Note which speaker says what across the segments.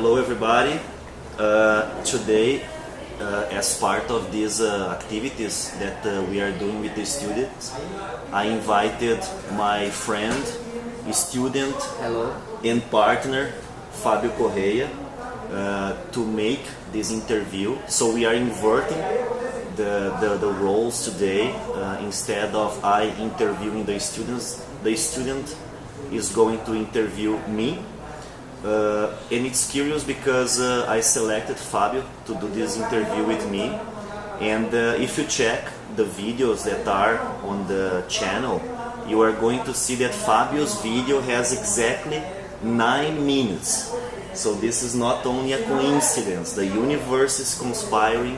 Speaker 1: Hello everybody. Today, as part of these activities that we are doing with the students, I invited my friend, student,
Speaker 2: Hello.
Speaker 1: and partner Fabio Correa to make this interview. So we are inverting the roles today. Instead of I interviewing the students, the student is going to interview me. And it's curious because I selected Fabio to do this interview with me, and if you check the videos that are on the channel, you are going to see that Fabio's video has exactly 9 minutes. So this is not only a coincidence, the universe is conspiring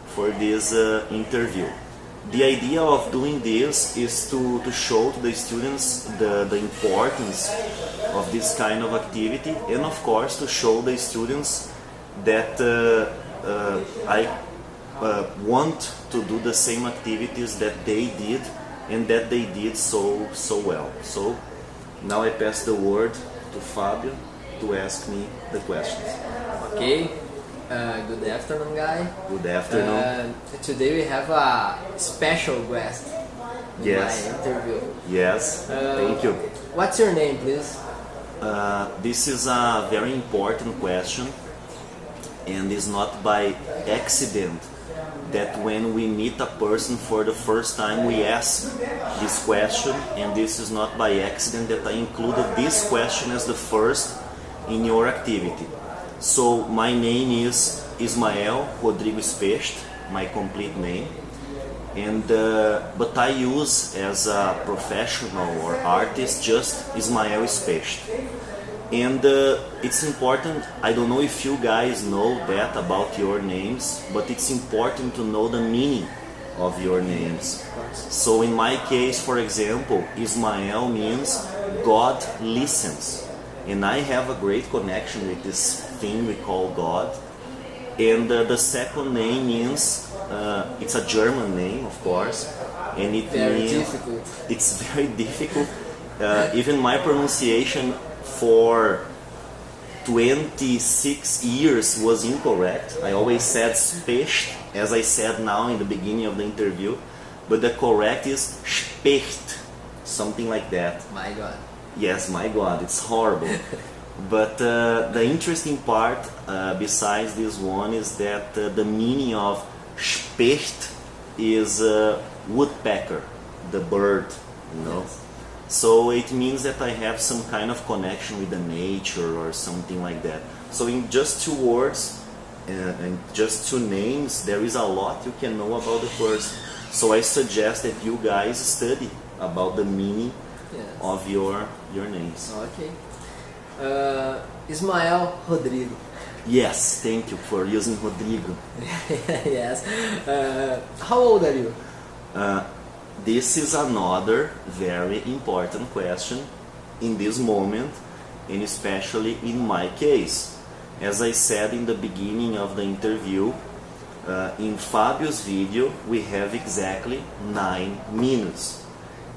Speaker 1: for this interview. The idea of doing this is to show to the students the importance of this kind of activity, and of course to show the students that I want to do the same activities that they did and that they did so well. So now I pass the word to Fabio to ask me the questions.
Speaker 2: Okay. Good afternoon, guys.
Speaker 1: Good afternoon.
Speaker 2: Today we have a special guest in
Speaker 1: Yes.
Speaker 2: my interview.
Speaker 1: Yes, thank you.
Speaker 2: What's your name, please?
Speaker 1: This is a very important question, and it's not by accident that when we meet a person for the first time we ask this question, and this is not by accident that I included this question as the first in your activity. So my name is Ismael Specht, my complete name, and but I use as a professional or artist just Ismael Specht. And it's important, I don't know if you guys know that about your names, but it's important to know the meaning of your names. So in my case, for example, Ismael means God listens. And I have a great connection with this thing we call God. And the second name means, it's a German name, of course, and it
Speaker 2: Very
Speaker 1: means
Speaker 2: difficult.
Speaker 1: it's very difficult. Even my pronunciation for 26 years was incorrect. I always said Specht, as I said now in the beginning of the interview, but the correct is Specht, something like that.
Speaker 2: My God.
Speaker 1: Yes, my God, it's horrible. But the interesting part, besides this one, is that the meaning of Specht is woodpecker, the bird, you know.
Speaker 2: Yes.
Speaker 1: So it means that I have some kind of connection with the nature or something like that. So in just 2 words and just 2 names, there is a lot you can know about the person. So I suggest that you guys study about the meaning of your names.
Speaker 2: Okay. Ismael Rodrigo.
Speaker 1: Yes, thank you for using Rodrigo.
Speaker 2: Yes. How old are you?
Speaker 1: This is another very important question in this moment, and especially in my case. As I said in the beginning of the interview, in Fabio's video we have exactly 9 minutes.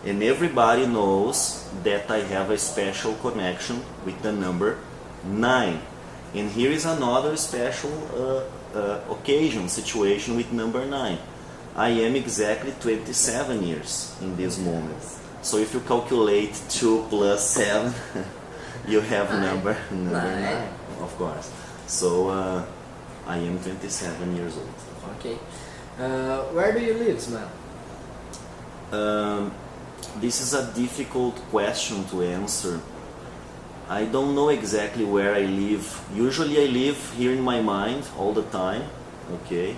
Speaker 1: And everybody knows that I have a special connection with the number 9. And here is another special occasion, situation with number 9. I am exactly 27 years in this moment. So if you calculate 2 plus 7, you have number 9, of course. So I am 27 years old.
Speaker 2: Okay. Where do you live, Ismael?
Speaker 1: This is a difficult question to answer. I don't know exactly where I live. Usually I live here in my mind all the time, okay?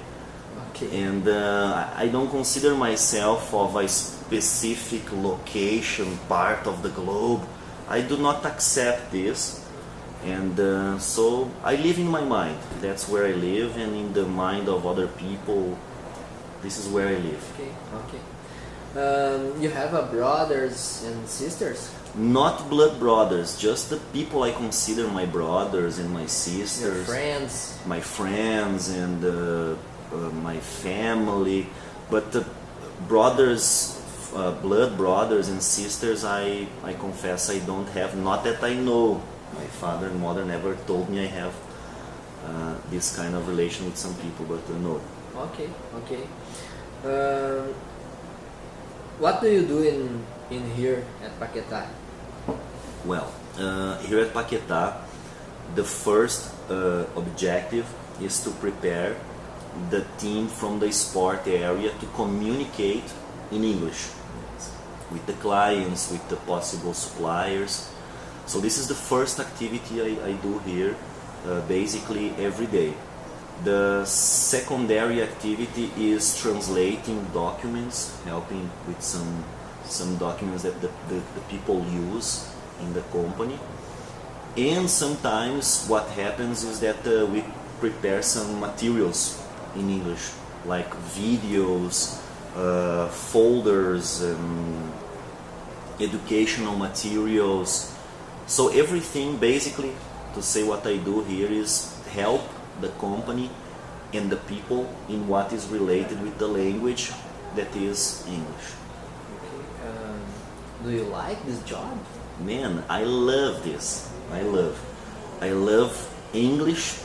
Speaker 2: Okay.
Speaker 1: And I don't consider myself of a specific location, part of the globe. I do not accept this. And so I live in my mind. That's where I live, and in the mind of other people, this is where I live.
Speaker 2: Okay. Okay. You have brothers and sisters?
Speaker 1: Not blood brothers, just the people I consider my brothers and my sisters.
Speaker 2: Your friends?
Speaker 1: My friends and my family. But brothers, blood brothers and sisters, I confess I don't have. Not that I know. My father and mother never told me I have this kind of relation with some people, but no.
Speaker 2: Okay, okay. What do you do in here at Paquetá?
Speaker 1: Well, here at Paquetá, the first objective is to prepare the team from the sport area to communicate in English with the clients, with the possible suppliers. So this is the first activity I do here, basically every day. The secondary activity is translating documents, helping with some documents that the people use in the company. And sometimes what happens is that we prepare some materials in English, like videos, folders, educational materials. So everything, basically, to say what I do here is help the company and the people in what is related with the language that is English.
Speaker 2: Okay. Do you like this job?
Speaker 1: Man, I love this. I love English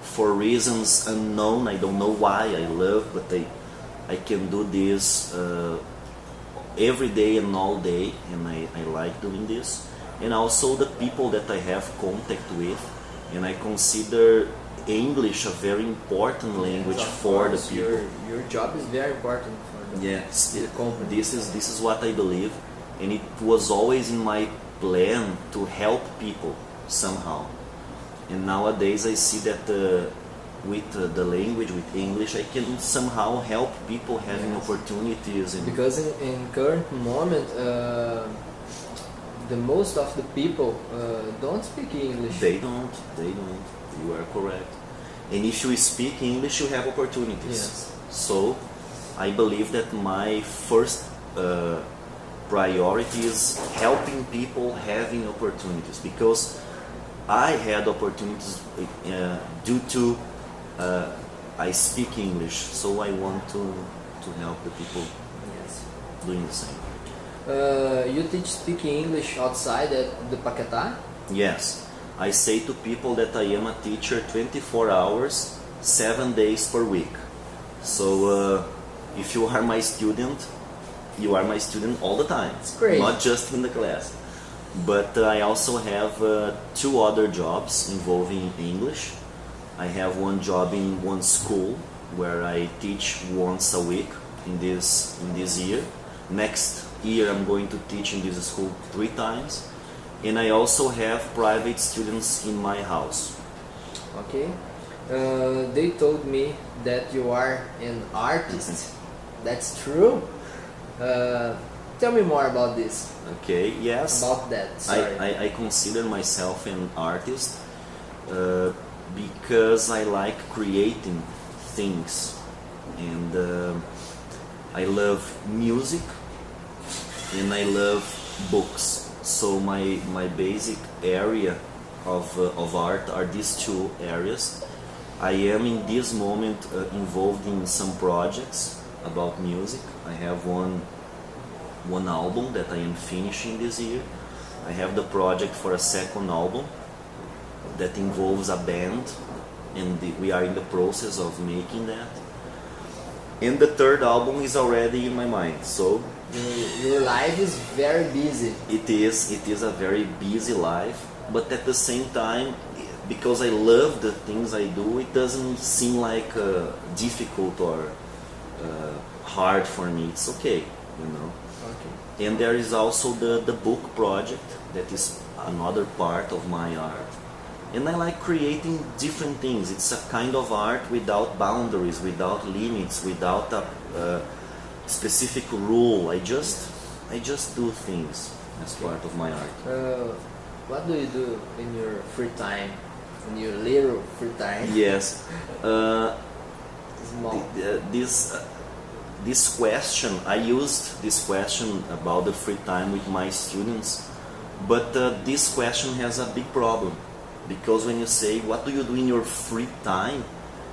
Speaker 1: for reasons unknown. I don't know why I love, but I can do this every day and all day, and I like doing this. And also the people that I have contact with, and I consider English a very important language for the people.
Speaker 2: Your job is very important for the company.
Speaker 1: This is what I believe, and it was always in my plan to help people somehow. And nowadays I see that with the language, with English, I can somehow help people having opportunities. And
Speaker 2: because in current moment, the most of the people don't speak English.
Speaker 1: They don't. You are correct. And if you speak English, you have opportunities.
Speaker 2: Yes.
Speaker 1: So I believe that my first priority is helping people having opportunities, because I had opportunities due to I speak English, so I want to help the people doing the same.
Speaker 2: You teach speaking English outside at the Paquetá?
Speaker 1: Yes, I say to people that I am a teacher 24 hours, 7 days per week. So if you are my student, you are my student all the time.
Speaker 2: It's great.
Speaker 1: Not just in the class. But I also have 2 other jobs involving English. I have one job in one school where I teach once a week in this year. Next year I'm going to teach in this school 3 times. And I also have private students in my house.
Speaker 2: Okay. They told me that you are an artist. That's true? Tell me more about this.
Speaker 1: Okay, yes.
Speaker 2: About that, sorry.
Speaker 1: I consider myself an artist because I like creating things. And I love music and I love books. So my basic area of art are these 2 areas. I am in this moment involved in some projects about music. I have one album that I am finishing this year. I have the project for a second album that involves a band, and we are in the process of making that. And the third album is already in my mind. So
Speaker 2: your life is very busy.
Speaker 1: It is a very busy life, but at the same time, because I love the things I do, it doesn't seem like difficult or hard for me. It's okay, you know. Okay. And there is also the book project that is another part of my art. And I like creating different things. It's a kind of art without boundaries, without limits, without a specific rule. I just do things as part of my art.
Speaker 2: What do you do in your free time? In your little free time?
Speaker 1: Yes.
Speaker 2: Small.
Speaker 1: This question, I used this question about the free time with my students, but this question has a big problem, because when you say what do you do in your free time,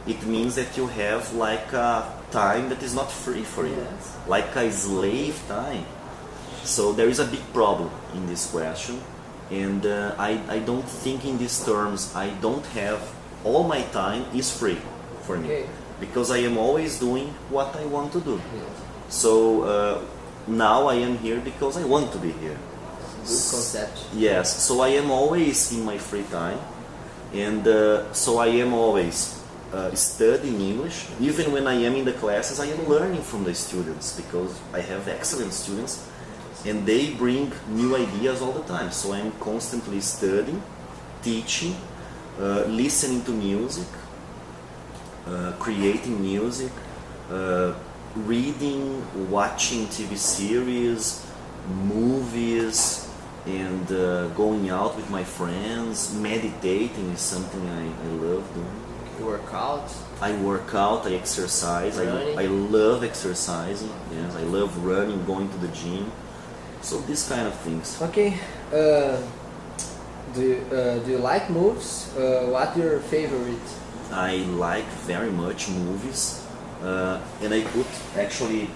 Speaker 1: it means that you have like a time that is not free for you, like a slave time. So there is a big problem in this question, and I don't think in these terms. I don't have all my time is free for me.
Speaker 2: Okay.
Speaker 1: Because I am always doing what I want to do.
Speaker 2: Yes.
Speaker 1: So now I am here because I want to be here.
Speaker 2: Good concept.
Speaker 1: Yes, so I am always in my free time, and so I am always studying English. Even when I am in the classes, I am learning from the students because I have excellent students and they bring new ideas all the time. So I am constantly studying, teaching, listening to music, creating music, reading, watching TV series, movies, and going out with my friends. Meditating is something I love doing.
Speaker 2: Workout.
Speaker 1: I work out, I exercise, I love exercising, yes, I love running, going to the gym, so these kind of things.
Speaker 2: Okay, do you like movies? What your favorite?
Speaker 1: I like very much movies, and I put actually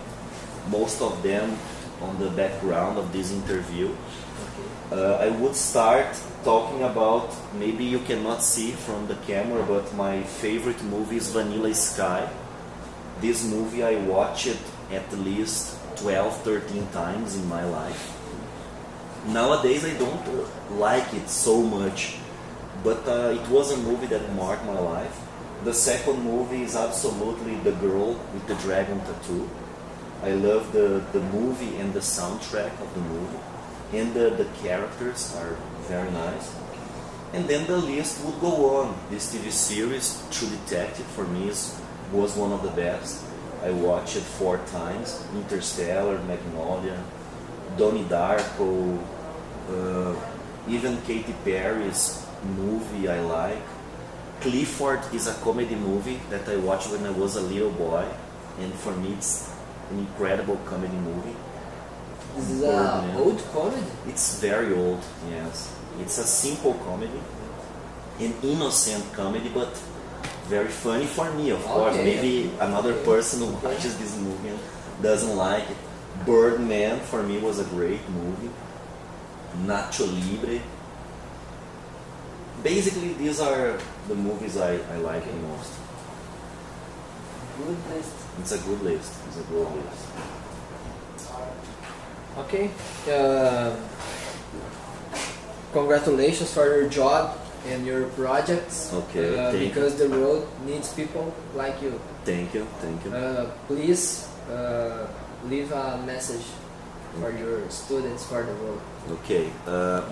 Speaker 1: most of them on the background of this interview. I would start talking about, maybe you cannot see from the camera, but my favorite movie is Vanilla Sky. This movie I watched at least 12-13 times in my life. Nowadays I don't like it so much, but it was a movie that marked my life. The second movie is absolutely The Girl with the Dragon Tattoo. I love the movie and the soundtrack of the movie. And the characters are very nice. And then the list would go on. This TV series, True Detective, for me was one of the best. I watched it 4 times. Interstellar, Magnolia, Donnie Darko, even Katy Perry's movie I like. Clifford is a comedy movie that I watched when I was a little boy, and for me it's an incredible comedy movie.
Speaker 2: This is an old comedy?
Speaker 1: It's very old, yes. It's a simple comedy, an innocent comedy, but very funny for me, of course. Maybe another person who watches this movie and doesn't like it. Birdman for me was a great movie. Nacho Libre. Basically, these are the movies I like the most.
Speaker 2: Good list.
Speaker 1: It's a good list. It's a good list.
Speaker 2: Okay. Congratulations for your job and your projects.
Speaker 1: Okay.
Speaker 2: Because the world needs people like you.
Speaker 1: Thank you. Thank you.
Speaker 2: Please leave a message for your students, for the world.
Speaker 1: Okay.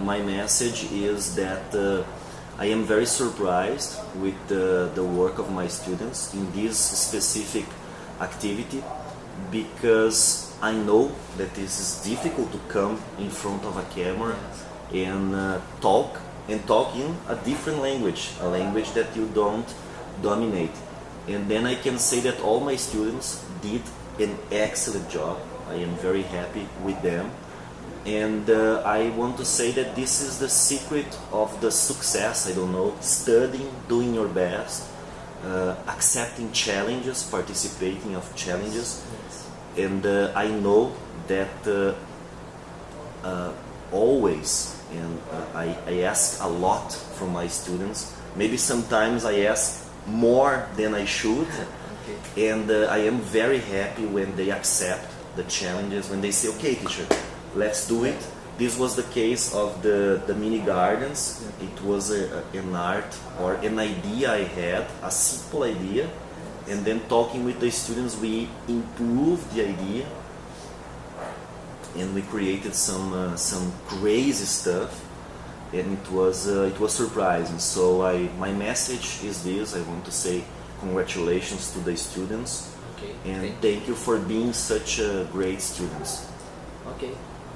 Speaker 1: My message is that I am very surprised with the work of my students in this specific activity, because I know that this is difficult to come in front of a camera and talk in a different language, a language that you don't dominate. And then I can say that all my students did an excellent job. I am very happy with them. And I want to say that this is the secret of the success, I don't know, studying, doing your best, accepting challenges, participating of challenges. And I know that always, and I ask a lot from my students. Maybe sometimes I ask more than I should, and I am very happy when they accept the challenges, when they say, okay teacher, let's do it. This was the case of the mini gardens. It was an art or an idea I had, a simple idea, and then talking with the students we improved the idea and we created some crazy stuff, and it was surprising. So my message is this: I want to say congratulations to the students, and thank you for being such great students.
Speaker 2: Okay,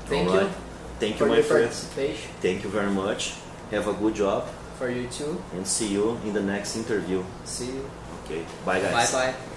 Speaker 2: thank you.
Speaker 1: Thank you, my friends.
Speaker 2: Participation.
Speaker 1: Thank you very much. Have a good job.
Speaker 2: For you too.
Speaker 1: And see you in the next interview.
Speaker 2: See you.
Speaker 1: Okay, bye guys.
Speaker 2: Bye bye.